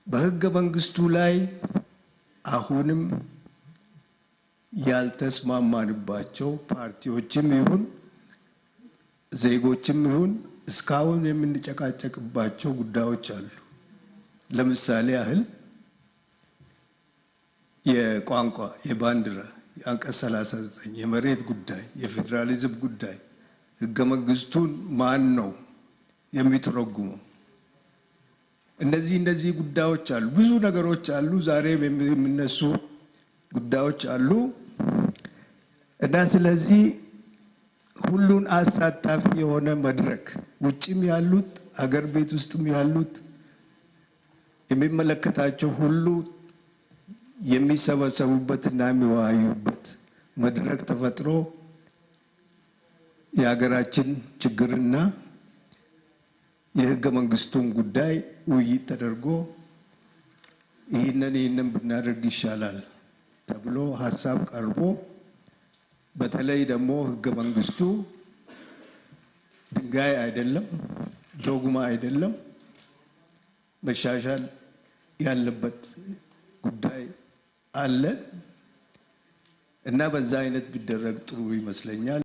በህገ መንግስቱ ላይ አሁንም ያልተስማማንባቸው ፓርቲዎችም ይሁን ዜጎችም ይሁን እስካሁን የምንጨቃጨቅባቸው ጉዳዮች አሉ። ለምሳሌ ያህል የቋንቋ፣ የባንዲራ፣ የአንቀጽ 39 የመሬት ጉዳይ፣ የፌደራሊዝም ጉዳይ ህገ መንግስቱን ማን ነው የሚተረጉመው? እነዚህ ጉዳዮች አሉ። ብዙ ነገሮች አሉ። ዛሬም የሚነሱ ጉዳዮች አሉ እና ስለዚህ ሁሉን አሳታፊ የሆነ መድረክ ውጭም ያሉት አገር ቤት ውስጥም ያሉት የሚመለከታቸው ሁሉ የሚሰበሰቡበትና የሚወያዩበት መድረክ ተፈጥሮ የሀገራችን ችግርና የህገ መንግስቱን ጉዳይ ውይይት ተደርጎ ይህንን ብናደርግ ይሻላል ተብሎ ሐሳብ ቀርቦ በተለይ ደግሞ ህገ መንግስቱ ድንጋይ አይደለም፣ ዶግማ አይደለም፣ መሻሻል ያለበት ጉዳይ አለ እና በዛ አይነት ቢደረግ ጥሩ ይመስለኛል።